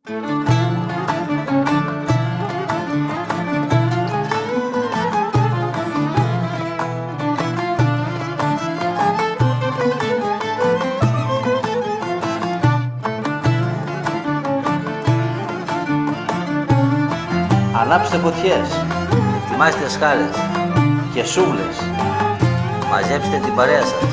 Ανάψτε φωτιές, Ετοιμάστε σκάλες, και σούβλες. μαζέψτε την παρέα σας.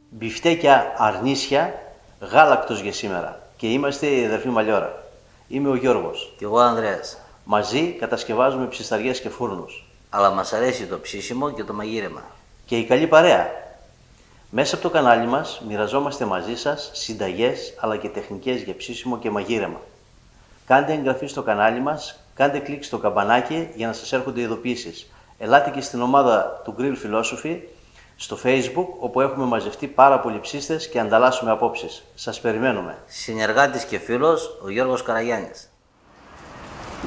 Μπιφτέκια αρνίσια, γάλακτος για σήμερα. Και είμαστε η αδερφή Μαλιόρα. Είμαι ο Γιώργος. Κι εγώ Ανδρέας. Μαζί κατασκευάζουμε ψισταριές και φούρνους. Αλλά μας αρέσει το ψήσιμο και το μαγείρεμα. Και η καλή παρέα. Μέσα από το κανάλι μας μοιραζόμαστε μαζί σας συνταγές αλλά και τεχνικές για ψήσιμο και μαγείρεμα. Κάντε εγγραφή στο κανάλι μας, κάντε κλικ στο καμπανάκι για να σας έρχονται ειδοποιήσεις. Ελάτε και στην ομάδα του Grill Philosophy στο Facebook, όπου έχουμε μαζευτεί πάρα πολλοί ψίστες και ανταλλάσσουμε απόψεις. Σας περιμένουμε. Συνεργάτης και φίλος, ο Γιώργος Καραγιάννης.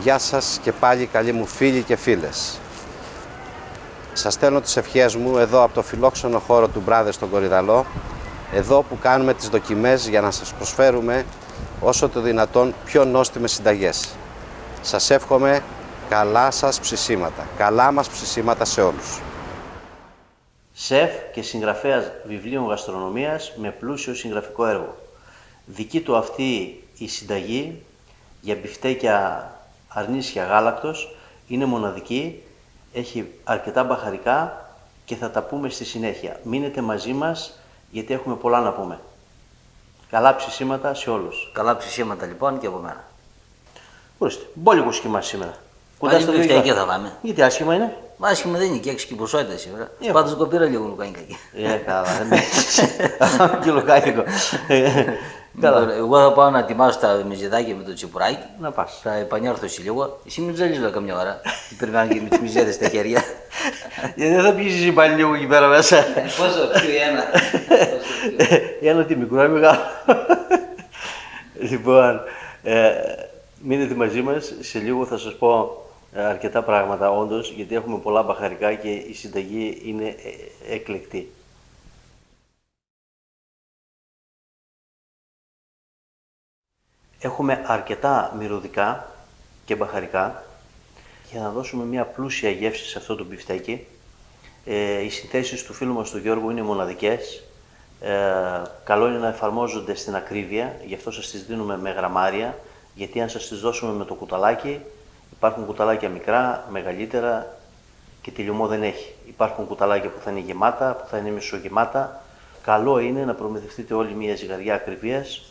Γεια σας και πάλι καλοί μου φίλοι και φίλες. Σας στέλνω τις ευχές μου εδώ από το φιλόξενο χώρο του Brothers στον Κορυδαλό, εδώ που κάνουμε τις δοκιμές για να σας προσφέρουμε όσο το δυνατόν πιο νόστιμες συνταγές. Σας εύχομαι καλά σας ψησίματα, καλά μας ψησίματα σε όλους. Σεφ και συγγραφέας βιβλίων γαστρονομίας με πλούσιο συγγραφικό έργο. Δική του αυτή η συνταγή για μπιφτέκια αρνίσια γάλακτος είναι μοναδική, έχει αρκετά μπαχαρικά και θα τα πούμε στη συνέχεια. Μείνετε μαζί μας γιατί έχουμε πολλά να πούμε. Καλά ψησίματα σε όλους. Καλά ψησίματα λοιπόν και από μένα. Ορίστε, μπόλικο σχήμα σήμερα. Πάλι στα μπιφτέκια θα πάμε. Γιατί άσχημα είναι. Μα άσχημα δεν είναι και έξι ποσότητα σήμερα. Πάντως το πήρα λίγο λουκάνικα. Καλά, δεν και λουκάνικο. Καλά. Εγώ θα πάω να ετοιμάσω τα μυζεδάκια με το τσιπουράκι. Να πας. Θα επανέλθω σε λίγο. Εσύ μην τζαλίζω καμιά ώρα. Τι περνάνε και με τις μυζέδες στα χέρια. Γιατί δεν θα πιέσεις πάλι λίγο εκεί πέρα μέσα. Πόσο πιο ένα. Ένα τι μικρό ή μεγάλο. Λοιπόν, μείνετε μαζί μας. Σε λίγο θα σας πω αρκετά πράγματα όντως, γιατί έχουμε πολλά μπαχαρικά και η συνταγή είναι εκλεκτή. Έχουμε αρκετά μυρωδικά και μπαχαρικά για να δώσουμε μια πλούσια γεύση σε αυτό το μπιφτέκι. Οι συνθέσεις του φίλου μας του Γιώργου είναι μοναδικές. Καλό είναι να εφαρμόζονται στην ακρίβεια, γι' αυτό σας τις δίνουμε με γραμμάρια, γιατί αν σας τις δώσουμε με το κουταλάκι, υπάρχουν κουταλάκια μικρά, μεγαλύτερα και τελειωμό δεν έχει. Υπάρχουν κουταλάκια που θα είναι γεμάτα, που θα είναι μισογεμάτα. Καλό είναι να προμηθευτείτε όλοι μια ζυγαριά ακριβίας,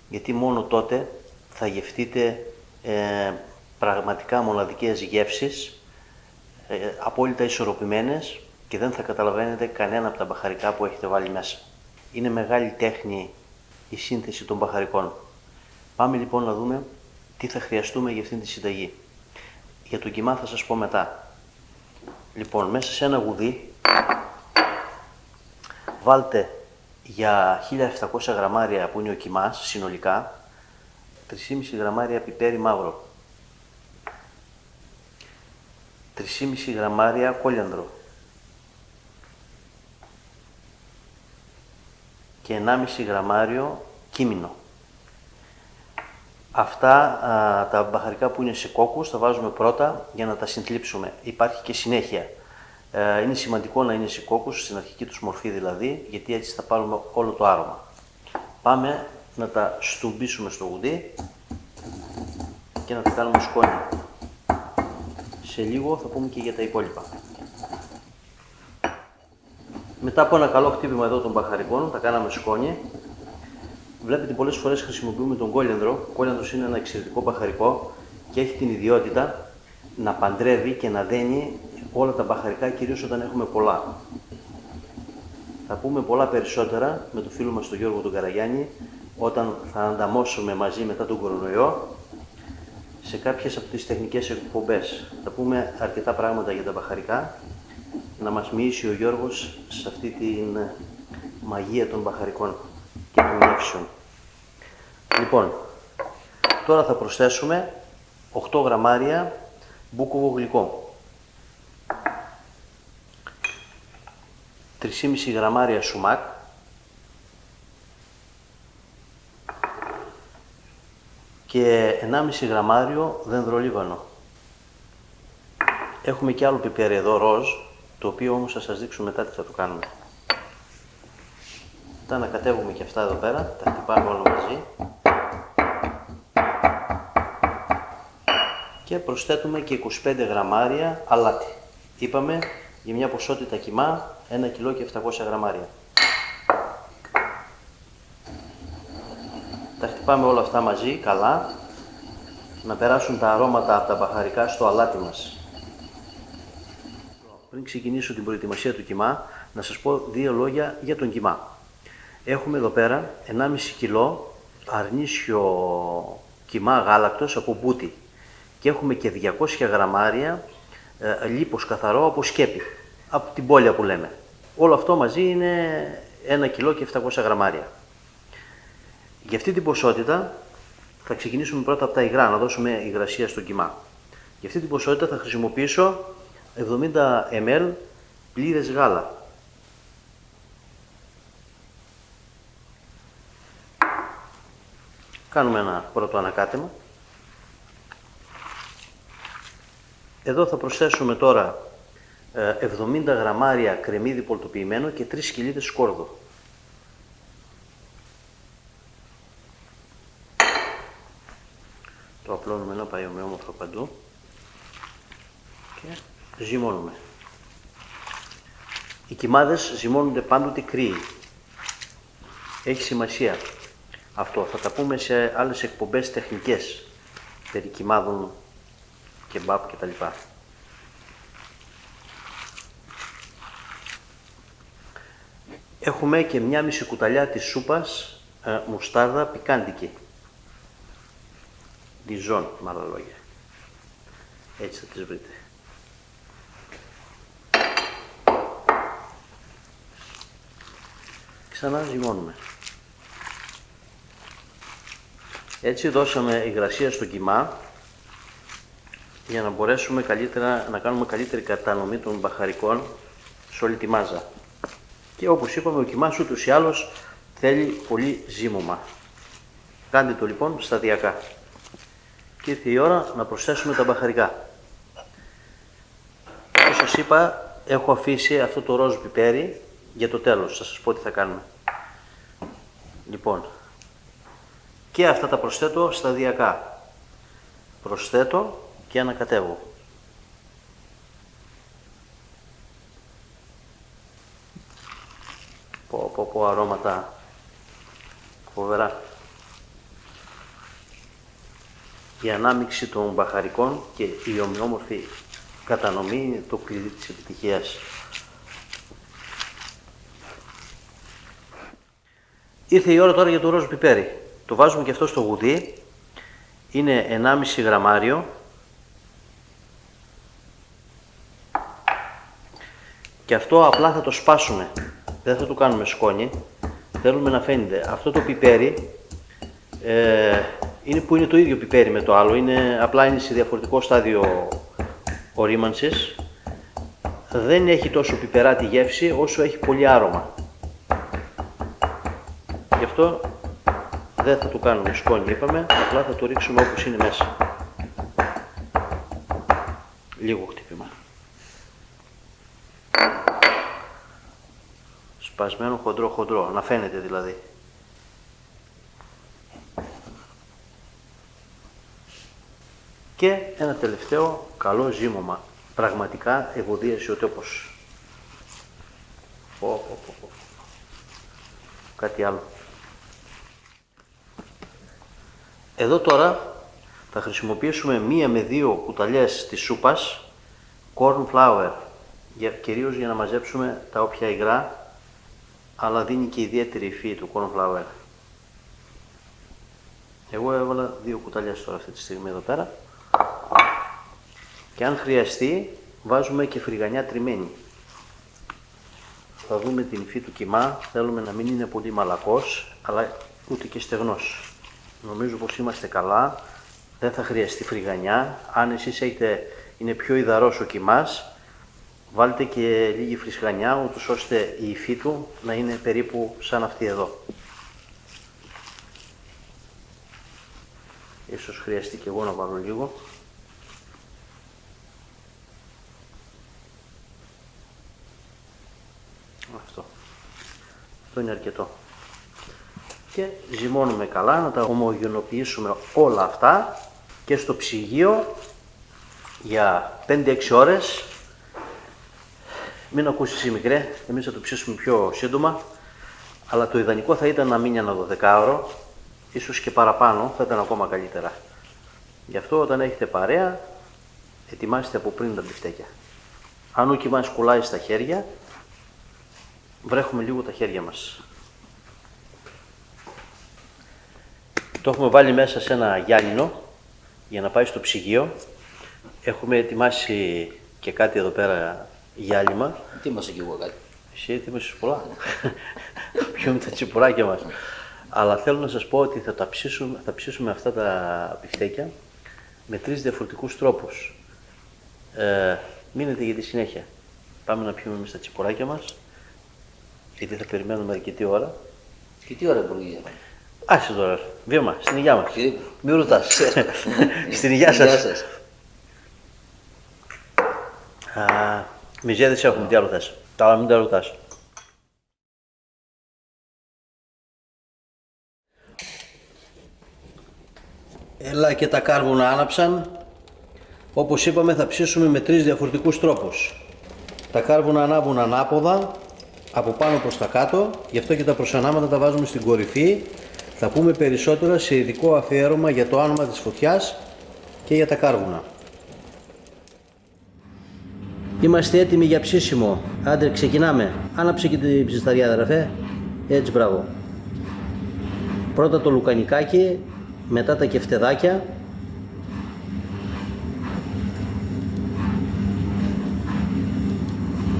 γιατί μόνο τότε θα γευτείτε πραγματικά μοναδικές γεύσεις, απόλυτα ισορροπημένες και δεν θα καταλαβαίνετε κανένα από τα μπαχαρικά που έχετε βάλει μέσα. Είναι μεγάλη τέχνη η σύνθεση των μπαχαρικών. Πάμε λοιπόν να δούμε τι θα χρειαστούμε για αυτήν τη συνταγή. Για το κιμά θα σας πω μετά. Λοιπόν, μέσα σε ένα γουδί βάλτε για 1700 γραμμάρια που είναι ο κιμάς συνολικά 3,5 γραμμάρια πιπέρι μαύρο, 3,5 γραμμάρια κόλιανδρο και 1,5 γραμμάριο κίμινο. Αυτά τα μπαχαρικά που είναι σε κόκκους τα βάζουμε πρώτα για να τα συνθλίψουμε. Υπάρχει και συνέχεια. Είναι σημαντικό να είναι σε κόκκους, στην αρχική τους μορφή δηλαδή, γιατί έτσι θα πάρουμε όλο το άρωμα. Πάμε να τα στουμπίσουμε στο γουδί και να τα κάνουμε σκόνη. Σε λίγο θα πούμε και για τα υπόλοιπα. Μετά από ένα καλό χτύπημα εδώ των μπαχαρικών, τα κάναμε σκόνη. Βλέπετε πολλές φορές χρησιμοποιούμε τον κόλιανδρο. Ο κόλιανδρος είναι ένα εξαιρετικό μπαχαρικό και έχει την ιδιότητα να παντρεύει και να δένει όλα τα μπαχαρικά, κυρίως όταν έχουμε πολλά. Θα πούμε πολλά περισσότερα με τον φίλο μας τον Γιώργο τον Καραγιάννη όταν θα ανταμώσουμε μαζί μετά τον κορονοϊό σε κάποιες από τις τεχνικές εκπομπές. Θα πούμε αρκετά πράγματα για τα μπαχαρικά, να μας μοιήσει ο Γιώργος σε αυτή την μαγεία των μπαχαρικών και των γεύσεων. Λοιπόν, τώρα θα προσθέσουμε 8 γραμμάρια μπούκοβο γλυκό, 3,5 γραμμάρια σουμάκ, και 1,5 γραμμάριο δενδρολίβανο. Έχουμε και άλλο πιπέρι εδώ ροζ, το οποίο όμως θα σας δείξω μετά τι θα το κάνουμε. Τα ανακατεύουμε και αυτά εδώ πέρα, τα χτυπάμε όλα μαζί και προσθέτουμε και 25 γραμμάρια αλάτι. Είπαμε για μια ποσότητα κιμά 1 κιλό και 700 γραμμάρια. Τα χτυπάμε όλα αυτά μαζί καλά, να περάσουν τα αρώματα από τα μπαχαρικά στο αλάτι μας. Πριν ξεκινήσω την προετοιμασία του κιμά, να σας πω 2 λόγια για τον κιμά. Έχουμε εδώ πέρα 1,5 κιλό αρνίσιο κιμά γάλακτος από μπούτι και έχουμε και 200 γραμμάρια λίπος καθαρό από σκέπη, από την πόλια που λέμε. Όλο αυτό μαζί είναι 1 κιλό και 700 γραμμάρια. Για αυτή την ποσότητα θα ξεκινήσουμε πρώτα από τα υγρά, να δώσουμε υγρασία στο κιμά. Για αυτή την ποσότητα θα χρησιμοποιήσω 70 ml πλήρες γάλα. Κάνουμε ένα πρώτο ανακάτεμα. Εδώ θα προσθέσουμε τώρα 70 γραμμάρια κρεμμύδι πολτοποιημένο και 3 σκυλίδες σκόρδο. Το απλώνουμε να πάει ομοιόμορφα παντού και ζυμώνουμε. Οι κιμάδες ζυμώνονται πάντοτε κρύοι. Έχει σημασία αυτό. Θα τα πούμε σε άλλες εκπομπές τεχνικές περί κιμάδων, κεμπάπ κτλ. Έχουμε και 1,5 κουταλιά της σούπας μουστάρδα πικάντικη. Διζόν, με άλλα λόγια. Έτσι θα τις βρείτε. Ξανά ζυμώνουμε. Έτσι δώσαμε υγρασία στο κιμά για να μπορέσουμε καλύτερα να κάνουμε καλύτερη κατανομή των μπαχαρικών σε όλη τη μάζα. Και όπως είπαμε, ο κιμάς ούτως ή άλλως θέλει πολύ ζύμωμα. Κάντε το λοιπόν σταδιακά. Και ήρθε η ώρα να προσθέσουμε τα μπαχαρικά. Όπως σας είπα, έχω αφήσει αυτό το ροζ πιπέρι για το τέλος. Θα σας πω τι θα κάνουμε. Λοιπόν, και αυτά τα προσθέτω σταδιακά. Προσθέτω και ανακατεύω. Πω αρώματα φοβερά. Η ανάμειξη των μπαχαρικών και η ομοιόμορφη κατανομή είναι το κλειδί της επιτυχίας. Ήρθε η ώρα τώρα για το ροζ πιπέρι. Το βάζουμε και αυτό στο γουδί. Είναι 1,5 γραμμάριο. Και αυτό απλά θα το σπάσουμε. Δεν θα το κάνουμε σκόνη. Θέλουμε να φαίνεται. Αυτό το πιπέρι είναι το ίδιο πιπέρι με το άλλο. Απλά είναι σε διαφορετικό στάδιο ορίμανσης. Δεν έχει τόσο πιπεράτη γεύση όσο έχει πολύ άρωμα. Γι' αυτό δεν θα το κάνουμε σκόνη, είπαμε, απλά θα το ρίξουμε όπως είναι μέσα. Λίγο χτύπημα. Σπασμένο χοντρό, να φαίνεται δηλαδή. Και ένα τελευταίο καλό ζύμωμα. Πραγματικά ευωδίασε ο τόπος. Κάτι άλλο. Εδώ τώρα θα χρησιμοποιήσουμε 1 με 2 κουταλιές της σούπας corn flour, κυρίως για να μαζέψουμε τα όποια υγρά, αλλά δίνει και ιδιαίτερη υφή του corn flour. Εγώ έβαλα 2 κουταλιές τώρα αυτή τη στιγμή εδώ πέρα και αν χρειαστεί βάζουμε και φρυγανιά τριμμένη. Θα δούμε την υφή του κιμά, θέλουμε να μην είναι πολύ μαλακός αλλά ούτε και στεγνός. Νομίζω πως είμαστε καλά, δεν θα χρειαστεί φρυγανιά. Αν εσείς είναι πιο υδαρός ο κιμάς, βάλτε και λίγη φρυγανιά, ούτως ώστε η υφή του να είναι περίπου σαν αυτή εδώ. Ίσως χρειαστεί και εγώ να βάλω λίγο. Αυτό είναι αρκετό. Και ζυμώνουμε καλά, να τα ομογενοποιήσουμε όλα αυτά και στο ψυγείο για 5-6 ώρες. Μην ακούσεις εσύ μικρέ, εμείς θα το ψήσουμε πιο σύντομα, αλλά το ιδανικό θα ήταν να μείνει ένα 12ωρο, ίσως και παραπάνω, θα ήταν ακόμα καλύτερα. Γι' αυτό όταν έχετε παρέα, ετοιμάστε από πριν τα μπιφτέκια. Αν όχι μας κουλάει στα χέρια, βρέχουμε λίγο τα χέρια μας. Το έχουμε βάλει μέσα σε ένα γυάλινο για να πάει στο ψυγείο. Έχουμε ετοιμάσει και κάτι εδώ πέρα γυάλιμα. Ετοίμασα κι εγώ κάτι. Εσύ ετοίμασες πολλά. Πιούμε τα τσιπουράκια μας. Αλλά θέλω να σας πω ότι θα ψήσουμε αυτά τα μπιφτέκια με 3 διαφορετικούς τρόπους. Μείνετε για τη συνέχεια. Πάμε να πιούμε εμείς τα τσιπουράκια μας, γιατί θα περιμένουμε αρκετή ώρα. Και τι ώρα μπορεί να πάει. Άσε τώρα, βήμα, στην υγειά μας. Μην ρωτάς. Στην υγειά Γεια σας. σας. Μιζέδες έχουμε, τι άλλο θες. Τα άλλα μην τα ρωτάς. Έλα και τα κάρβουνα άναψαν. Όπως είπαμε θα ψήσουμε με 3 διαφορετικούς τρόπους. Τα κάρβουνα ανάβουν ανάποδα, από πάνω προς τα κάτω, γι' αυτό και τα προσανάματα τα βάζουμε στην κορυφή. Θα πούμε περισσότερα σε ειδικό αφιέρωμα για το άνομα της φωτιάς και για τα κάρβουνα. Είμαστε έτοιμοι για ψήσιμο. Άντε, ξεκινάμε. Άναψε και την ψισταριά, αδερφέ. Έτσι, μπράβο. Πρώτα το λουκανικάκι, μετά τα κεφτεδάκια.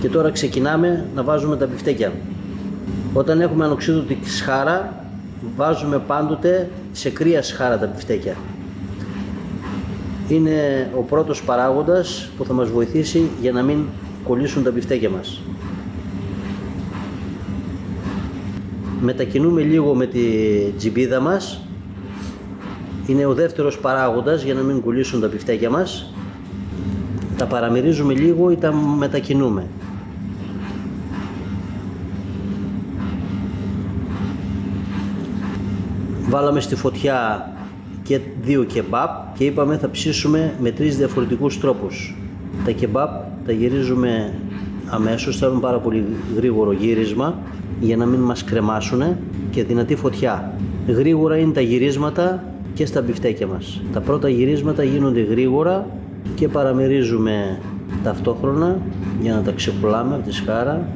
Και τώρα ξεκινάμε να βάζουμε τα μπιφτέκια. Όταν έχουμε ανοξίδωτη σχάρα, βάζουμε πάντοτε σε κρύα σχάρα τα μπιφτέκια. Είναι ο πρώτος παράγοντας που θα μας βοηθήσει για να μην κολλήσουν τα μπιφτέκια μας. Μετακινούμε λίγο με τη τζιμπίδα μας. Είναι ο δεύτερος παράγοντας για να μην κολλήσουν τα μπιφτέκια μας. Τα παραμερίζουμε λίγο ή τα μετακινούμε. Βάλαμε στη φωτιά και 2 κεμπάπ και είπαμε θα ψήσουμε με 3 διαφορετικούς τρόπους. Τα κεμπάπ τα γυρίζουμε αμέσως, θέλουν πάρα πολύ γρήγορο γύρισμα για να μην μας κρεμάσουν και δυνατή φωτιά. Γρήγορα είναι τα γυρίσματα και στα μπιφτέκια μας. Τα πρώτα γυρίσματα γίνονται γρήγορα και παραμερίζουμε ταυτόχρονα για να τα ξεπουλάμε από τη σχάρα.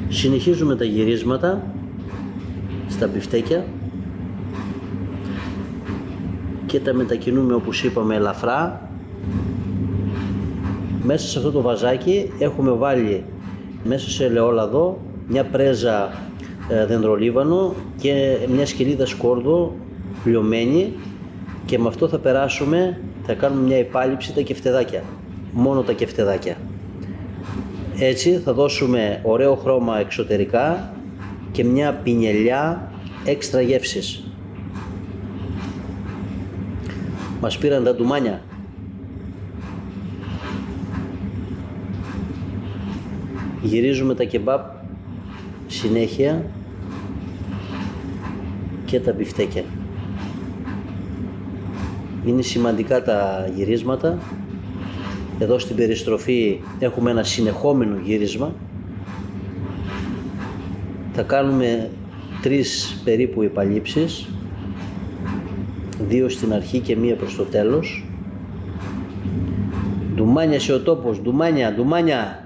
Συνεχίζουμε τα γυρίσματα στα μπιφτέκια και τα μετακινούμε όπως είπαμε ελαφρά. Μέσα σε αυτό το βαζάκι έχουμε βάλει μέσα σε ελαιόλαδο μια πρέζα δεντρολίβανο και μια σκελίδα σκόρδο λιωμένη και με αυτό θα περάσουμε, θα κάνουμε μια επάλυψη τα κεφτεδάκια, μόνο τα κεφτεδάκια. Έτσι θα δώσουμε ωραίο χρώμα εξωτερικά και μια πινιελιά έξτρα γεύσης. Μας πήραν τα ντουμάνια. Γυρίζουμε τα κεμπάπ συνέχεια και τα μπιφτέκια. Είναι σημαντικά τα γυρίσματα. Εδώ στην περιστροφή έχουμε ένα συνεχόμενο γύρισμα. Θα κάνουμε 3 περίπου επαλήψεις, 2 στην αρχή και 1 προς το τέλος. Ντουμάνια σε ο τόπος, ντουμάνια, ντουμάνια.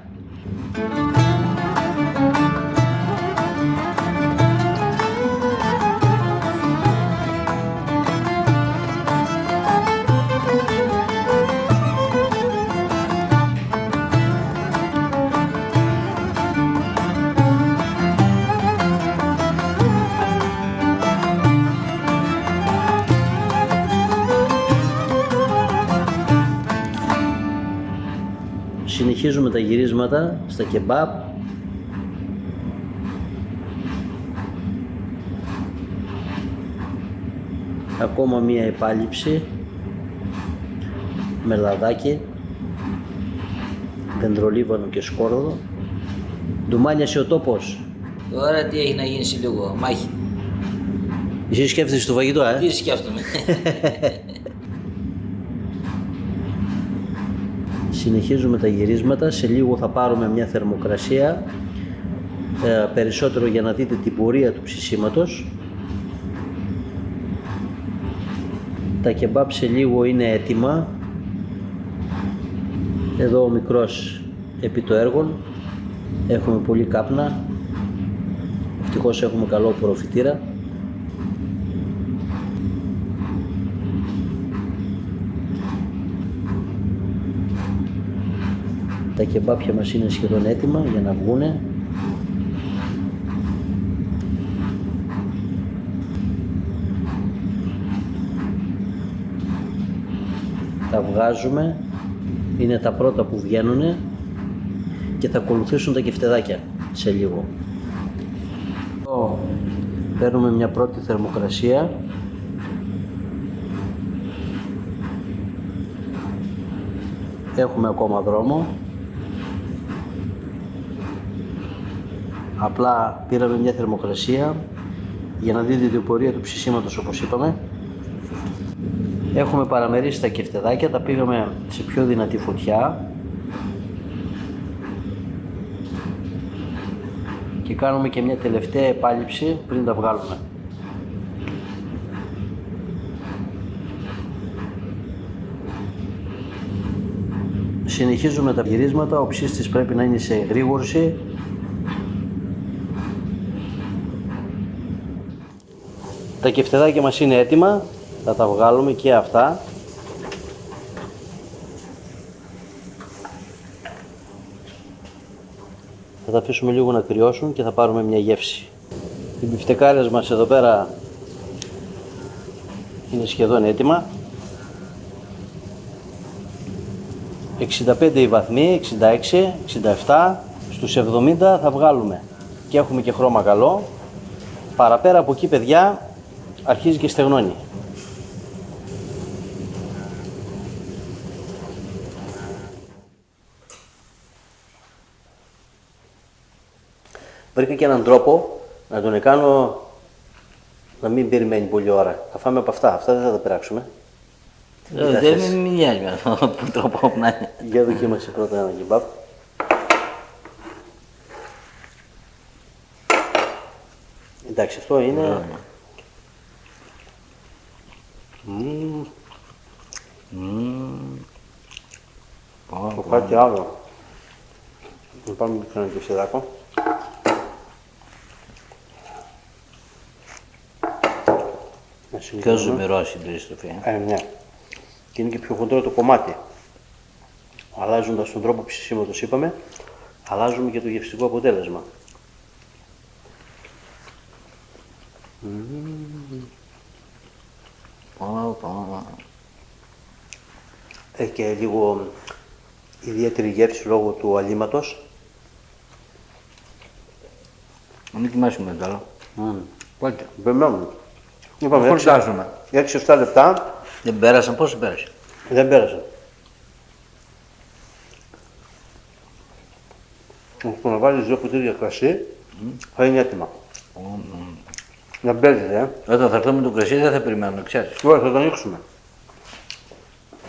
Συνεχίζουμε τα γυρίσματα στα κεμπάπ. Ακόμα μία επάλυψη με λαδάκι, δεντρολίβανο και σκόρδο. Ντουμάνιασε ο τόπος. Τώρα τι έχει να γίνει σε λίγο, μάχη. Εσύ σκέφτεσαι το φαγητό, Τι σκέφτομαι. Συνεχίζουμε τα γυρίσματα. Σε λίγο θα πάρουμε μια θερμοκρασία περισσότερο για να δείτε την πορεία του ψησίματος. Τα κεμπάπ σε λίγο είναι έτοιμα. Εδώ ο μικρός επί το έργο. Έχουμε πολύ κάπνα. Ευτυχώς έχουμε καλό προφητήρα. Τα κεμπάπια μας είναι σχεδόν έτοιμα για να βγούνε. Τα βγάζουμε, είναι τα πρώτα που βγαίνουν και θα ακολουθήσουν τα κεφτεδάκια σε λίγο. Παίρνουμε μια πρώτη θερμοκρασία. Έχουμε ακόμα δρόμο. Απλά πήραμε μια θερμοκρασία για να δείτε την πορεία του ψησίματος, όπως είπαμε. Έχουμε παραμερίσει τα κεφτεδάκια, τα πήγαμε σε πιο δυνατή φωτιά και κάνουμε και μια τελευταία επάλυψη πριν τα βγάλουμε. Συνεχίζουμε τα γυρίσματα, ο ψήστης πρέπει να είναι σε γρήγορση. Τα κεφτεδάκια μας είναι έτοιμα, θα τα βγάλουμε και αυτά. Θα τα αφήσουμε λίγο να κρυώσουν και θα πάρουμε μια γεύση. Οι μπιφτεκάρες μας εδώ πέρα είναι σχεδόν έτοιμα. 65 οι βαθμοί, 66, 67, στους 70 θα βγάλουμε. Και έχουμε και χρώμα καλό. Παραπέρα από εκεί, παιδιά, αρχίζει και στεγνώνει. Βρήκα και έναν τρόπο να τον κάνω να μην περιμένει πολλή ώρα. Θα φάμε από αυτά. Αυτά δεν θα τα πειράξουμε. Δεν με μοιάζει με αυτόν τον τρόπο που να είναι. Για δοκίμασε πρώτα ένα κεμπάπ. Εντάξει, αυτό είναι... Το κάτι άλλο. Να πάμε με ένα κεφτεδάκο. Πιο ζουμερός η τρίστοφη. Ναι. Και είναι και πιο χοντρό το κομμάτι. Αλλάζοντας τον τρόπο ψησίματος, είπαμε, αλλάζουμε και το γευστικό αποτέλεσμα. Έχει και λίγο ιδιαίτερη γεύση λόγω του αλήματος. Μην κοιμάσουμε τώρα. Πότε, περιμένουμε. Είπαμε Χορτάζουμε. 6-7 λεπτά. Δεν πέρασαν, πόσο πέρασε. Δεν πέρασε. Να βάλεις 2 ποτήρια κρασί, θα είναι έτοιμα. Να μπαίνετε, Όταν θα έρθουμε το κρασί δεν θα περιμένουμε, ξέρεις. Ωραία, θα το ανοίξουμε.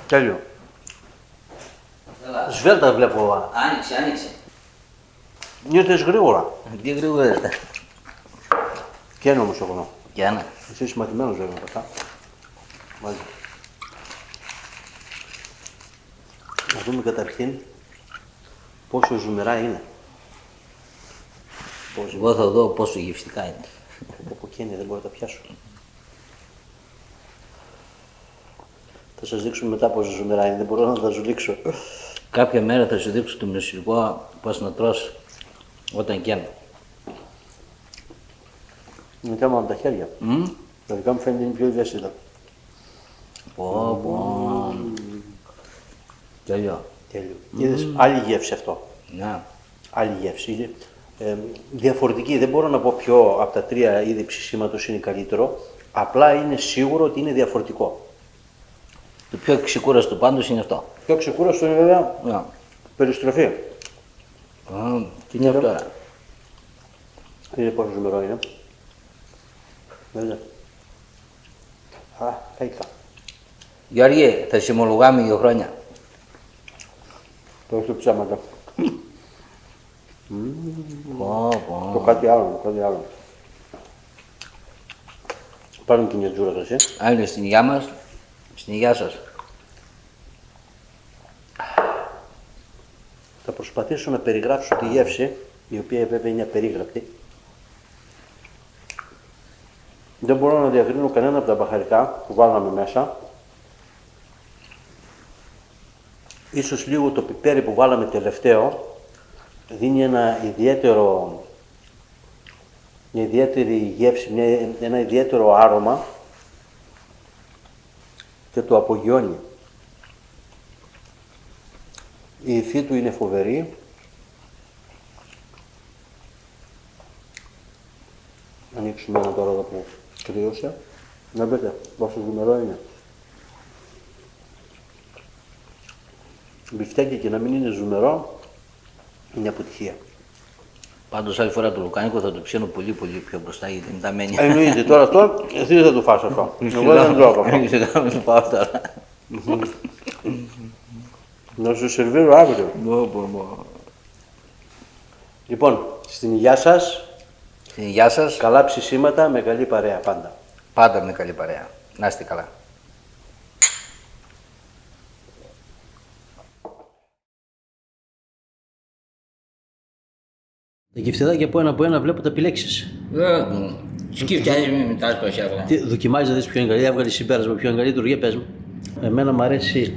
Τέλειο. Σβέλτα βλέπω. Άνοιξε. Ήρθες γρήγορα. Τι γρήγορα είστε. Και ένα όμως εγώ. Για να. Εσύ είσαι μαθημένος βέβαια αυτά. Μάλιστα. Να δούμε καταρχήν πόσο ζουμερά είναι. Εγώ θα δω πόσο γευστικά είναι. Από εκεί είναι, δεν μπορώ να τα πιάσω. Θα σας δείξουμε μετά πόσο ζουμερά είναι, δεν μπορώ να τα ζουλήξω. Κάποια μέρα θα σου δείξω το μεσηλικό πώς να τρως όταν καίνω. Είναι θέμα με τα χέρια. Τα δικά μου φαίνεται είναι πιο ευαίσθητα. Πω. Τέλειο. Τέλειο. Είδες, άλλη γεύση αυτό. Ναι. Άλλη γεύση. Είναι διαφορετική. Δεν μπορώ να πω ποιο από τα τρία είδη ψησίματος είναι καλύτερο. Απλά είναι σίγουρο ότι είναι διαφορετικό. Το πιο ξεκούραστο πάντως είναι αυτό. Πιο ξεκούραστο είναι βέβαια Να. περιστροφή. Τι είναι αυτό τώρα. Είναι πόσο ζουμερό είναι. Βέβαια. Χαίκα. Γιώργη, θα συμμολογάμε 2 χρόνια. Το έχεις ψέματα. Το Πω. κάτι άλλο, το κάτι άλλο. Πάρουμε και μια τζούρα εσύ. Άλλη στην υγειά μας, στην υγειά σας. Θα προσπαθήσω να περιγράψω τη γεύση, η οποία βέβαια είναι απερίγραπτη. Δεν μπορώ να διακρίνω κανένα από τα μπαχαρικά που βάλαμε μέσα. Ίσως λίγο το πιπέρι που βάλαμε τελευταίο δίνει μια ιδιαίτερη γεύση, ένα ιδιαίτερο άρωμα και το απογειώνει. Η υφή του είναι φοβερή. Ανοίξουμε ένα τώρα εδώ που κρύωσε. Να δείτε πόσο ζουμερό είναι. Μπιφτέκι και να μην είναι ζουμερό είναι αποτυχία. Πάντως άλλη φορά το λουκάνικο θα το ψήνω πολύ πιο μπροστά γιατί μετά μένει. Εννοείται τώρα αυτό, εσύ δεν θα το φας αυτό. Εγώ δεν τρώω αυτό. Σιγά μην το πάω τώρα. Να σου σερβίρω αύριο. Λοιπόν, στην υγειά σας, Στην υγειά σας, καλά ψησίματα με καλή παρέα πάντα. πάντα με καλή παρέα. Να είστε καλά. Τα γευτεδάκια από ένα βλέπω τα επιλέξεις. Σκύφτιάζεις με μετά το σέφα. Δοκιμάζεις να δεις ποιο είναι καλύτερο, έβγαλε συμπέρασμα ποιο είναι καλύτερο, για πες μου. Εμένα μου αρέσει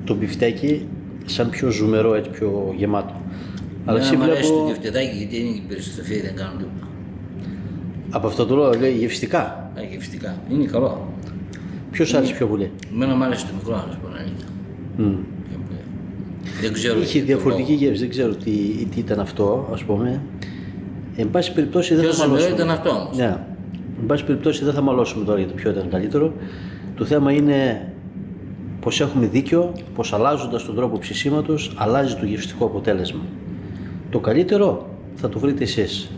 το μπιφτέκι σαν πιο ζουμερό, έτσι πιο γεμάτο. Αλλά εσύ Μου αρέσει το βλέπω, κεφτεδάκι γιατί είναι η περιστροφή, δεν κάνω τίποτα. από αυτό το λέω, λέει γευστικά. Γευστικά. Είναι καλό. Ποιος άρεσε πιο πολύ? Εμένα μου άρεσε το μικρό, να σου πω να είναι. Δεν ξέρω. Είχε διαφορετική γεύση, δεν ξέρω τι ήταν αυτό, ας πούμε. Εν πάση περιπτώσει δεν Πιο θα ζουμερό μαλώσουμε. ήταν αυτό όμως. Ναι. Εν πάση περιπτώσει δεν θα μαλώσουμε τώρα για το ποιο ήταν καλύτερο. Το θέμα είναι πως έχουμε δίκιο, πως αλλάζοντας τον τρόπο ψησίματος αλλάζει το γευστικό αποτέλεσμα. Το καλύτερο θα το βρείτε εσείς.